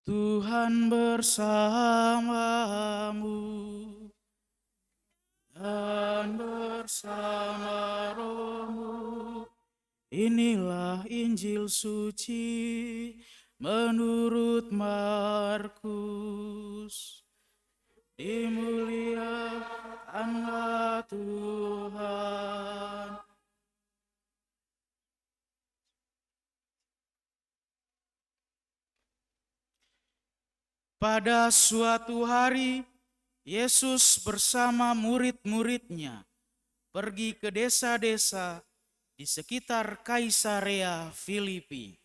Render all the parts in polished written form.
Tuhan bersamamu dan bersama rohmu. Inilah Injil suci menurut Markus. Dimuliakanlah Tuhan. Pada suatu hari, Yesus bersama murid-muridnya pergi ke desa-desa di sekitar Kaisarea Filipi.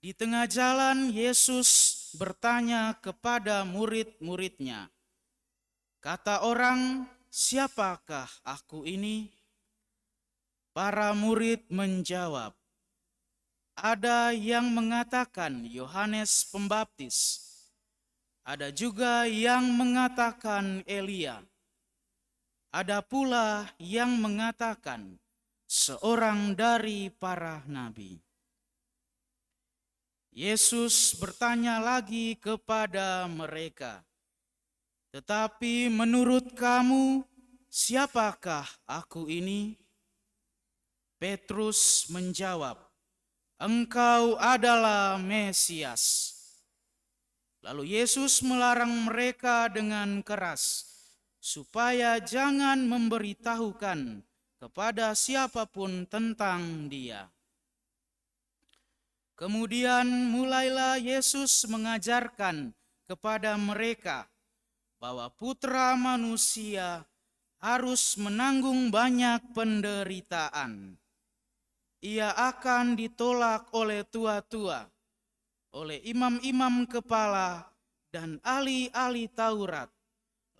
Di tengah jalan, Yesus bertanya kepada murid-muridnya, "Kata orang, siapakah aku ini?" Para murid menjawab, "Ada yang mengatakan Yohanes Pembaptis, ada juga yang mengatakan Elia, ada pula yang mengatakan seorang dari para nabi." Yesus bertanya lagi kepada mereka, "Tetapi menurut kamu, siapakah aku ini?" Petrus menjawab, "Engkau adalah Mesias." Lalu Yesus melarang mereka dengan keras supaya jangan memberitahukan kepada siapapun tentang Dia. Kemudian mulailah Yesus mengajarkan kepada mereka bahwa Putra Manusia harus menanggung banyak penderitaan. Ia akan ditolak oleh tua-tua, oleh imam-imam kepala dan ahli-ahli Taurat,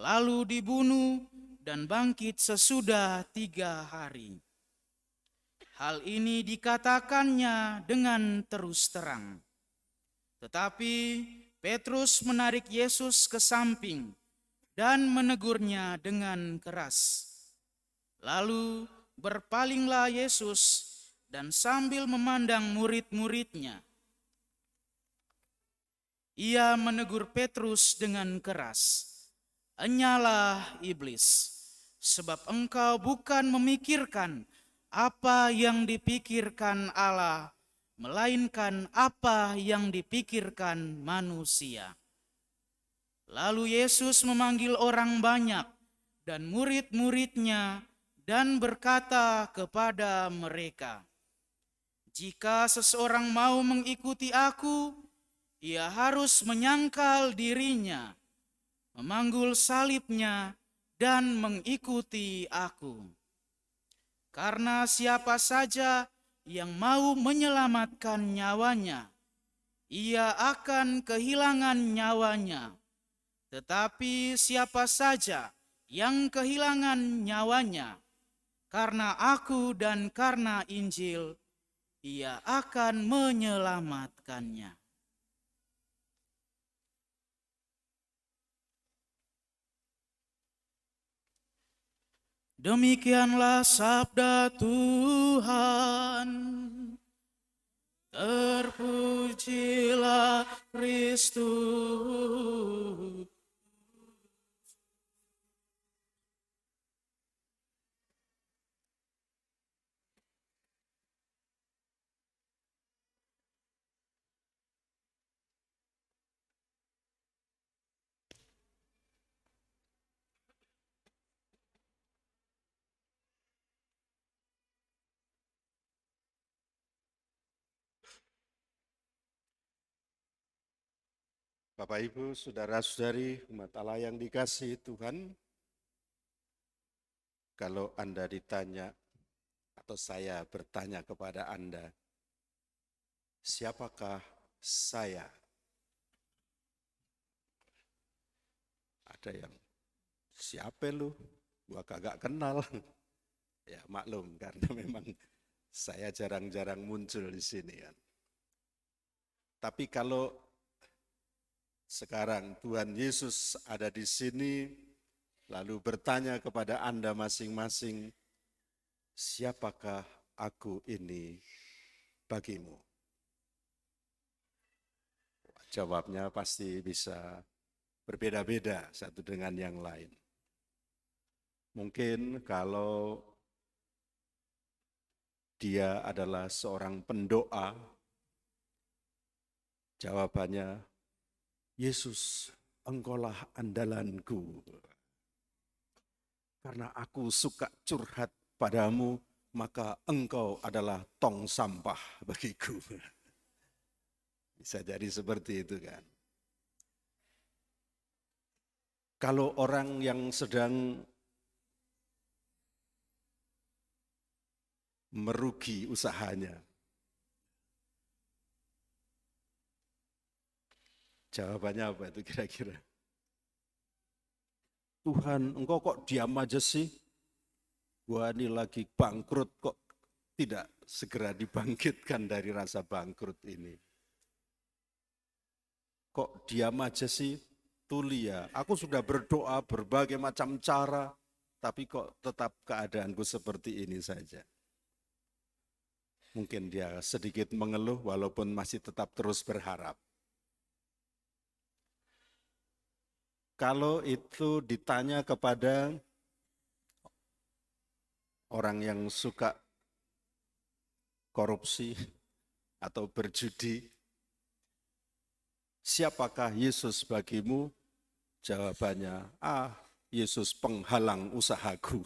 lalu dibunuh dan bangkit sesudah 3 hari. Hal ini dikatakannya dengan terus terang. Tetapi Petrus menarik Yesus ke samping dan menegurnya dengan keras. Lalu berpalinglah Yesus dan sambil memandang murid-muridnya, Ia menegur Petrus dengan keras, "Enyalah iblis, sebab engkau bukan memikirkan apa yang dipikirkan Allah, melainkan apa yang dipikirkan manusia." Lalu Yesus memanggil orang banyak dan murid-muridnya dan berkata kepada mereka, "Jika seseorang mau mengikuti aku, ia harus menyangkal dirinya, memanggul salibnya, dan mengikuti aku. Karena siapa saja yang mau menyelamatkan nyawanya, ia akan kehilangan nyawanya. Tetapi siapa saja yang kehilangan nyawanya karena aku dan karena Injil, ia akan menyelamatkannya." Demikianlah sabda Tuhan. Terpujilah Kristus. Bapak, Ibu, Saudara-saudari, umat Allah yang dikasihi Tuhan, kalau Anda ditanya atau saya bertanya kepada Anda, siapakah saya? Ada yang, siapa lu? Gua kagak kenal. Ya maklum, karena memang saya jarang-jarang muncul di sini kan. Tapi kalau sekarang Tuhan Yesus ada di sini, lalu bertanya kepada Anda masing-masing, siapakah aku ini bagimu? Jawabnya pasti bisa berbeda-beda satu dengan yang lain. Mungkin kalau dia adalah seorang pendoa, jawabannya, Yesus, Engkaulah andalanku. Karena aku suka curhat padamu, maka Engkau adalah tong sampah bagiku. Bisa jadi seperti itu kan. Kalau orang yang sedang merugi usahanya, jawabannya apa itu kira-kira? Tuhan, Engkau kok diam aja sih? Gua ini lagi bangkrut, kok tidak segera dibangkitkan dari rasa bangkrut ini? Kok diam aja sih? Tulia, aku sudah berdoa berbagai macam cara, tapi kok tetap keadaanku seperti ini saja. Mungkin dia sedikit mengeluh walaupun masih tetap terus berharap. Kalau itu ditanya kepada orang yang suka korupsi atau berjudi, siapakah Yesus bagimu? Jawabannya, Yesus penghalang usahaku.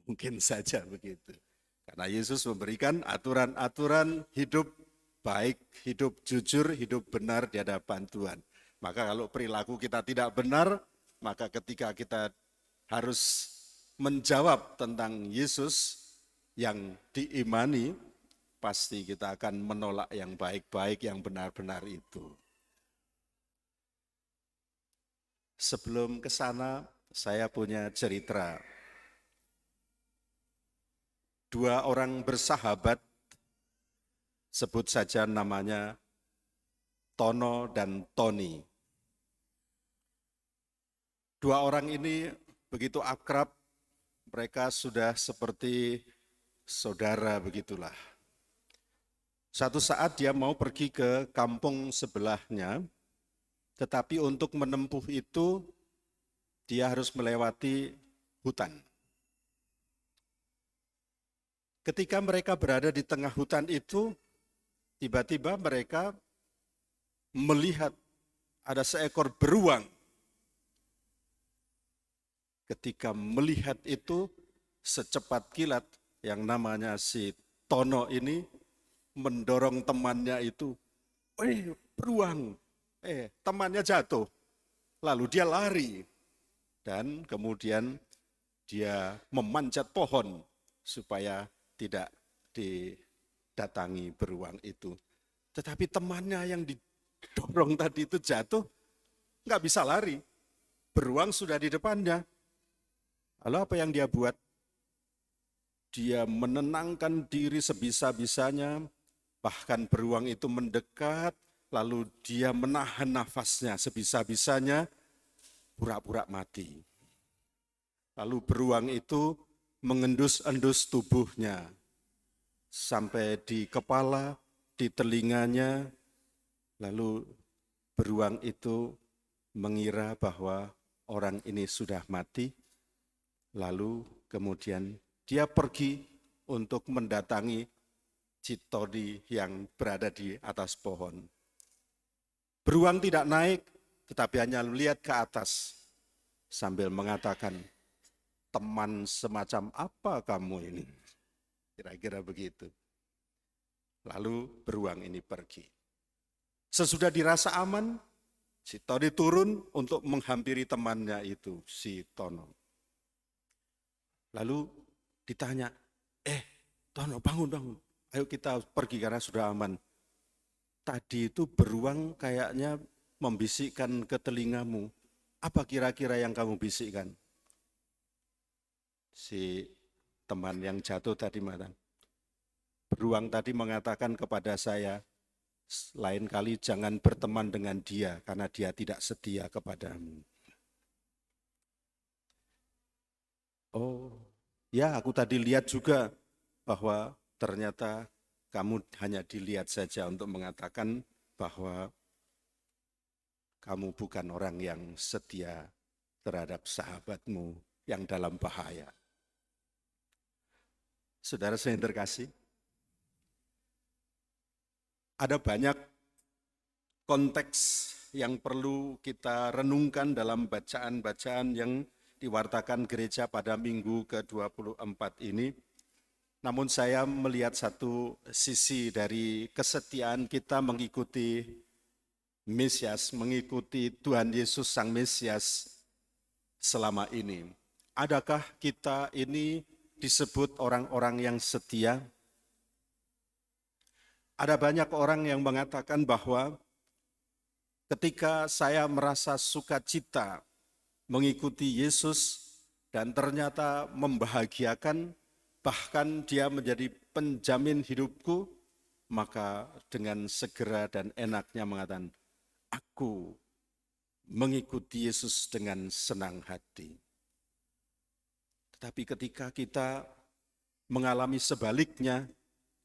Mungkin saja begitu. Karena Yesus memberikan aturan-aturan hidup baik, hidup jujur, hidup benar di hadapan Tuhan. Maka kalau perilaku kita tidak benar, maka ketika kita harus menjawab tentang Yesus yang diimani, pasti kita akan menolak yang baik-baik, yang benar-benar itu. Sebelum ke sana, saya punya cerita. Dua orang bersahabat, sebut saja namanya Tono dan Tony. Dua orang ini begitu akrab, mereka sudah seperti saudara begitulah. Suatu saat dia mau pergi ke kampung sebelahnya, tetapi untuk menempuh itu dia harus melewati hutan. Ketika mereka berada di tengah hutan itu, tiba-tiba mereka melihat ada seekor beruang. Ketika melihat itu, secepat kilat yang namanya si Tono ini mendorong temannya itu, beruang, temannya jatuh. Lalu dia lari dan kemudian dia memanjat pohon supaya tidak didatangi beruang itu. Tetapi temannya yang didorong tadi itu jatuh, nggak bisa lari. Beruang sudah di depannya. Lalu apa yang dia buat? Dia menenangkan diri sebisa-bisanya, bahkan beruang itu mendekat, lalu dia menahan nafasnya sebisa-bisanya, pura-pura mati. Lalu beruang itu mengendus-endus tubuhnya, sampai di kepala, di telinganya, lalu beruang itu mengira bahwa orang ini sudah mati, lalu kemudian dia pergi untuk mendatangi Citodi yang berada di atas pohon. Beruang tidak naik, tetapi hanya melihat ke atas sambil mengatakan, teman semacam apa kamu ini? Kira-kira begitu. Lalu beruang ini pergi. Sesudah dirasa aman, si Tony turun untuk menghampiri temannya itu, si Tono. Lalu ditanya, Tono bangun, ayo kita pergi karena sudah aman. Tadi itu beruang kayaknya membisikkan ke telingamu. Apa kira-kira yang kamu bisikkan? Si teman yang jatuh tadi mengatakan, beruang tadi mengatakan kepada saya, lain kali jangan berteman dengan dia karena dia tidak setia kepadamu. Oh, ya aku tadi lihat juga bahwa ternyata kamu hanya dilihat saja untuk mengatakan bahwa kamu bukan orang yang setia terhadap sahabatmu yang dalam bahaya. Saudara saya yang terkasih, ada banyak konteks yang perlu kita renungkan dalam bacaan-bacaan yang diwartakan gereja pada minggu ke-24 ini. Namun saya melihat satu sisi dari kesetiaan kita mengikuti Mesias, mengikuti Tuhan Yesus Sang Mesias selama ini. Adakah kita ini disebut orang-orang yang setia? Ada banyak orang yang mengatakan bahwa ketika saya merasa sukacita mengikuti Yesus dan ternyata membahagiakan, bahkan dia menjadi penjamin hidupku, maka dengan segera dan enaknya mengatakan, aku mengikuti Yesus dengan senang hati. Tetapi ketika kita mengalami sebaliknya,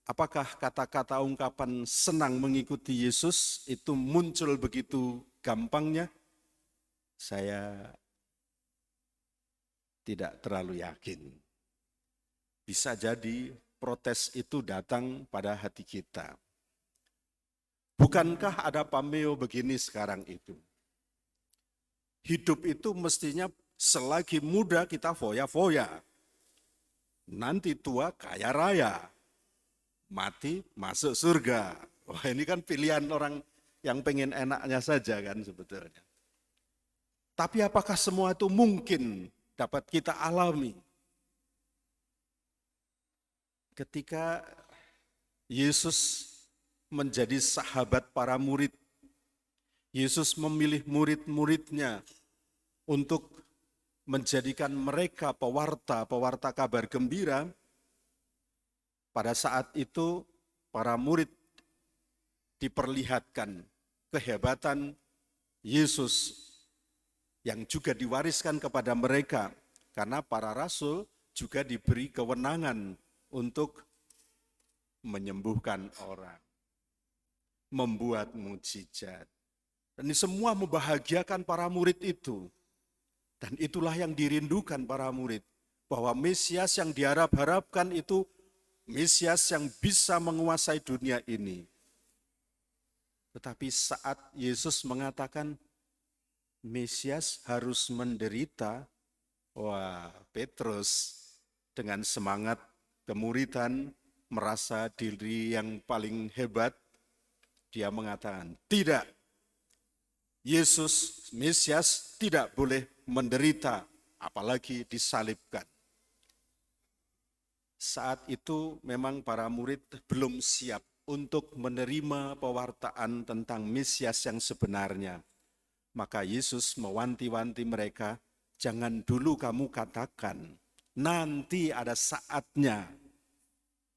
apakah kata-kata ungkapan senang mengikuti Yesus itu muncul begitu gampangnya? Saya tidak terlalu yakin. Bisa jadi protes itu datang pada hati kita. Bukankah ada pameo begini sekarang itu? Hidup itu mestinya selagi muda kita foya-foya. Nanti tua kaya raya. Mati masuk surga. Wah, ini kan pilihan orang yang pengen enaknya saja kan sebetulnya. Tapi apakah semua itu mungkin dapat kita alami? Ketika Yesus menjadi sahabat para murid, Yesus memilih murid-muridnya untuk menjadikan mereka pewarta kabar gembira. Pada saat itu para murid diperlihatkan kehebatan Yesus yang juga diwariskan kepada mereka, karena para rasul juga diberi kewenangan untuk menyembuhkan orang, membuat mujizat. Dan ini semua membahagiakan para murid itu. Dan itulah yang dirindukan para murid, bahwa Mesias yang diharap-harapkan itu Mesias yang bisa menguasai dunia ini. Tetapi saat Yesus mengatakan Mesias harus menderita, wah, Petrus dengan semangat kemuridan, merasa diri yang paling hebat, dia mengatakan, tidak, Yesus, Mesias tidak boleh menderita, apalagi disalibkan. Saat itu memang para murid belum siap untuk menerima pewartaan tentang Mesias yang sebenarnya. Maka Yesus mewanti-wanti mereka, jangan dulu kamu katakan, nanti ada saatnya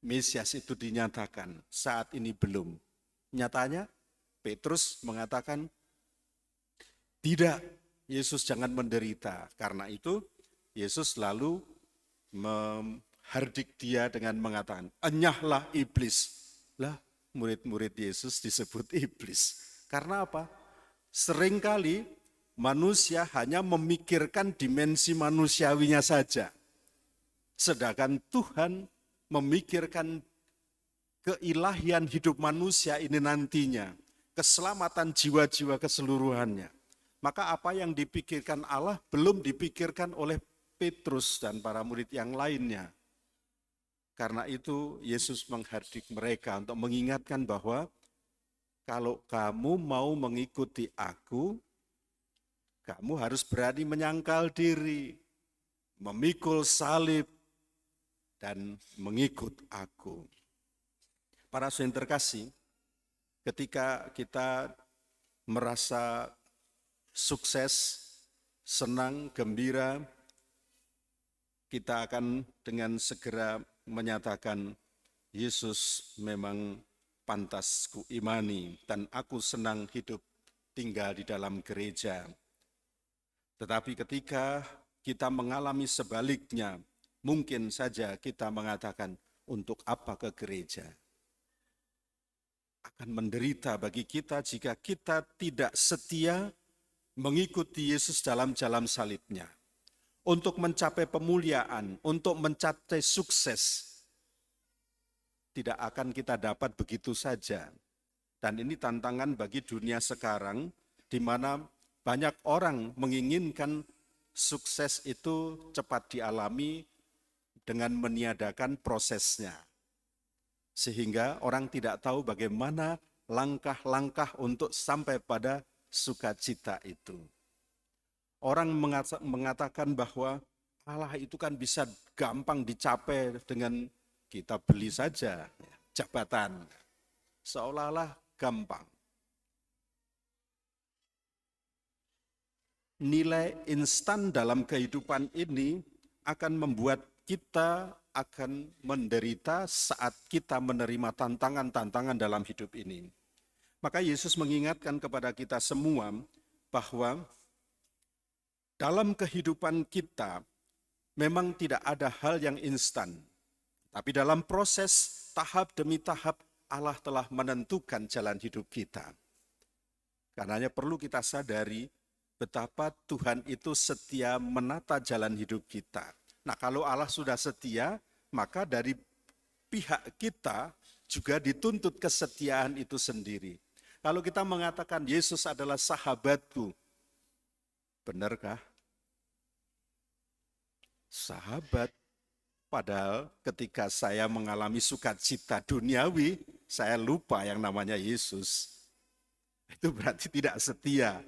Mesias itu dinyatakan, saat ini belum. Nyatanya Petrus mengatakan, tidak, Yesus jangan menderita. Karena itu Yesus lalu menghardik dia dengan mengatakan, enyahlah iblis. Lah, murid-murid Yesus disebut iblis. Karena apa? Seringkali manusia hanya memikirkan dimensi manusiawinya saja. Sedangkan Tuhan memikirkan keilahian hidup manusia ini nantinya. Keselamatan jiwa-jiwa keseluruhannya. Maka apa yang dipikirkan Allah belum dipikirkan oleh Petrus dan para murid yang lainnya. Karena itu Yesus menghardik mereka untuk mengingatkan bahwa kalau kamu mau mengikuti aku, kamu harus berani menyangkal diri, memikul salib, dan mengikut aku. Para saudara yang terkasih, ketika kita merasa sukses, senang, gembira, kita akan dengan segera menyatakan, Yesus memang pantas kuimani dan aku senang hidup tinggal di dalam gereja. Tetapi ketika kita mengalami sebaliknya, mungkin saja kita mengatakan, untuk apa ke gereja? Akan menderita bagi kita jika kita tidak setia mengikuti Yesus dalam jalan salibnya, untuk mencapai pemuliaan, untuk mencapai sukses, tidak akan kita dapat begitu saja. Dan ini tantangan bagi dunia sekarang, di mana banyak orang menginginkan sukses itu cepat dialami dengan meniadakan prosesnya. Sehingga orang tidak tahu bagaimana langkah-langkah untuk sampai pada sukacita itu. Orang mengatakan bahwa Allah itu kan bisa gampang dicapai dengan kita beli saja jabatan. Seolah-olah gampang. Nilai instan dalam kehidupan ini akan membuat kita akan menderita saat kita menerima tantangan-tantangan dalam hidup ini. Maka Yesus mengingatkan kepada kita semua bahwa dalam kehidupan kita memang tidak ada hal yang instan. Tapi dalam proses tahap demi tahap Allah telah menentukan jalan hidup kita. Karenanya perlu kita sadari betapa Tuhan itu setia menata jalan hidup kita. Nah, kalau Allah sudah setia, maka dari pihak kita juga dituntut kesetiaan itu sendiri. Kalau kita mengatakan Yesus adalah sahabatku, benarkah? Sahabat, padahal ketika saya mengalami sukacita duniawi, saya lupa yang namanya Yesus. Itu berarti tidak setia.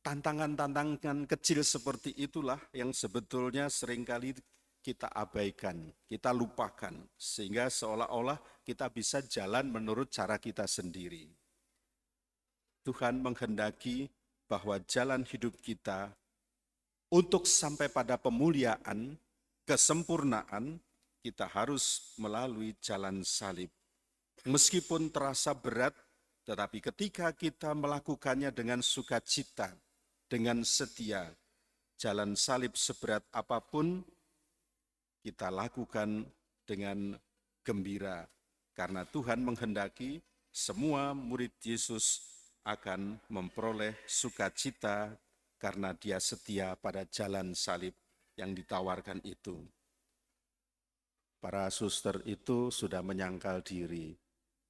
Tantangan-tantangan kecil seperti itulah yang sebetulnya seringkali kita abaikan, kita lupakan, sehingga seolah-olah kita bisa jalan menurut cara kita sendiri. Tuhan menghendaki bahwa jalan hidup kita untuk sampai pada pemuliaan, kesempurnaan, kita harus melalui jalan salib. Meskipun terasa berat, tetapi ketika kita melakukannya dengan sukacita, dengan setia, jalan salib seberat apapun, kita lakukan dengan gembira. Karena Tuhan menghendaki semua murid Yesus akan memperoleh sukacita karena dia setia pada jalan salib yang ditawarkan itu. Para suster itu sudah menyangkal diri.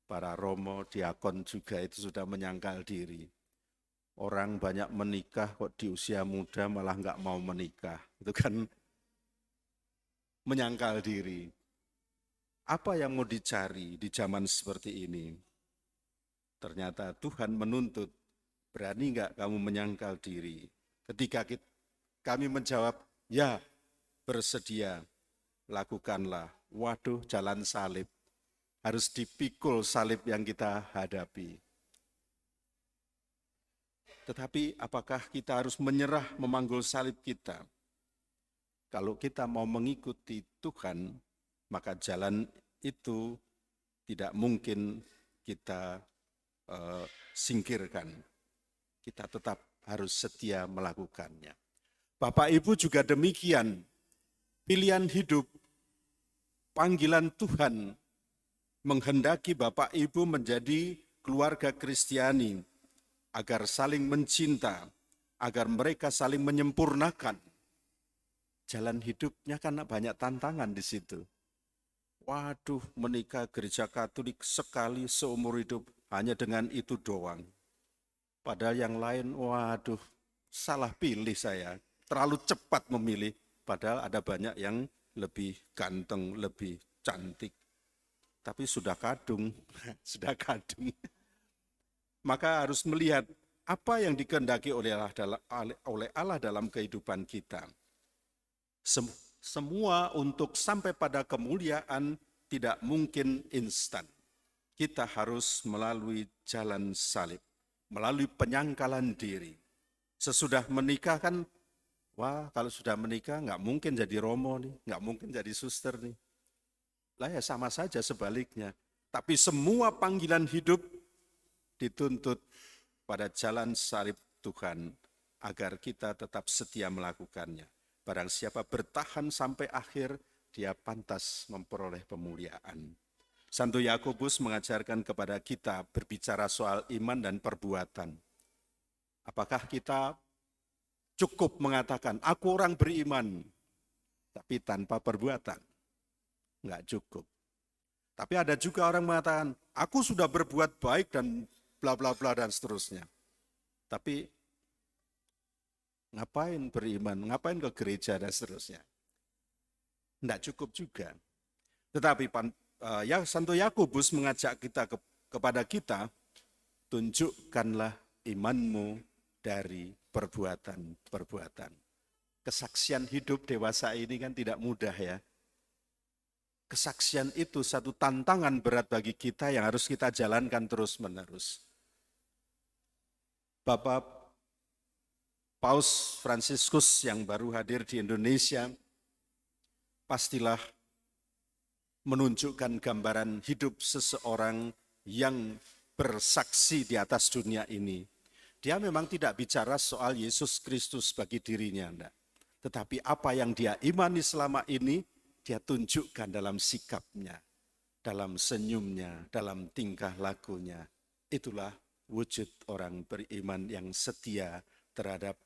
Para romo, diakon juga itu sudah menyangkal diri. Orang banyak menikah kok di usia muda malah nggak mau menikah. Itu kan menyangkal diri. Apa yang mau dicari di zaman seperti ini? Ternyata Tuhan menuntut, berani nggak kamu menyangkal diri? Ketika kami menjawab, ya bersedia, lakukanlah. Waduh, jalan salib. Harus dipikul salib yang kita hadapi. Tetapi apakah kita harus menyerah memanggul salib kita? Kalau kita mau mengikuti Tuhan, maka jalan itu tidak mungkin kita singkirkan. Kita tetap harus setia melakukannya. Bapak Ibu juga demikian, pilihan hidup, panggilan Tuhan menghendaki Bapak Ibu menjadi keluarga Kristiani, agar saling mencinta, agar mereka saling menyempurnakan. Jalan hidupnya kan banyak tantangan di situ. Waduh, menikah gereja Katolik sekali seumur hidup, hanya dengan itu doang. Padahal yang lain, waduh, salah pilih saya. Terlalu cepat memilih, padahal ada banyak yang lebih ganteng, lebih cantik. Tapi sudah kadung, sudah kadung. Maka harus melihat apa yang dikehendaki oleh Allah dalam kehidupan kita. Semua untuk sampai pada kemuliaan tidak mungkin instan. Kita harus melalui jalan salib, melalui penyangkalan diri. Sesudah menikah kan, wah kalau sudah menikah nggak mungkin jadi romo nih, nggak mungkin jadi suster nih. Lah ya sama saja sebaliknya. Tapi semua panggilan hidup dituntut pada jalan salib Tuhan agar kita tetap setia melakukannya. Barang siapa bertahan sampai akhir, dia pantas memperoleh pemuliaan. Santo Yakobus mengajarkan kepada kita berbicara soal iman dan perbuatan. Apakah kita cukup mengatakan, aku orang beriman, tapi tanpa perbuatan? Enggak cukup. Tapi ada juga orang mengatakan, aku sudah berbuat baik dan bla bla bla dan seterusnya. Tapi ngapain beriman, ngapain ke gereja dan seterusnya? Enggak cukup juga. Tetapi ya Santo Yakobus mengajak kita kepada kita, tunjukkanlah imanmu dari perbuatan-perbuatan. Kesaksian hidup dewasa ini kan tidak mudah ya. Kesaksian itu satu tantangan berat bagi kita yang harus kita jalankan terus-menerus. Bapak Paus Fransiskus yang baru hadir di Indonesia, pastilah menunjukkan gambaran hidup seseorang yang bersaksi di atas dunia ini. Dia memang tidak bicara soal Yesus Kristus bagi dirinya, enggak. Tetapi apa yang dia imani selama ini, dia tunjukkan dalam sikapnya, dalam senyumnya, dalam tingkah lakunya. Itulah wujud orang beriman yang setia terhadap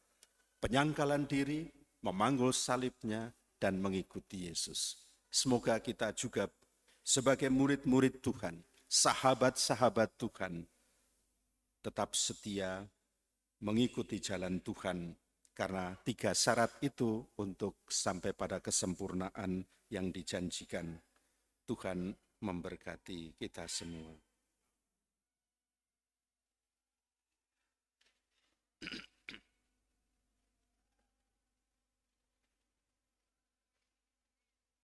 penyangkalan diri, memanggul salibnya, dan mengikuti Yesus. Semoga kita juga sebagai murid-murid Tuhan, sahabat-sahabat Tuhan, tetap setia mengikuti jalan Tuhan, karena 3 syarat itu untuk sampai pada kesempurnaan yang dijanjikan. Tuhan memberkati kita semua.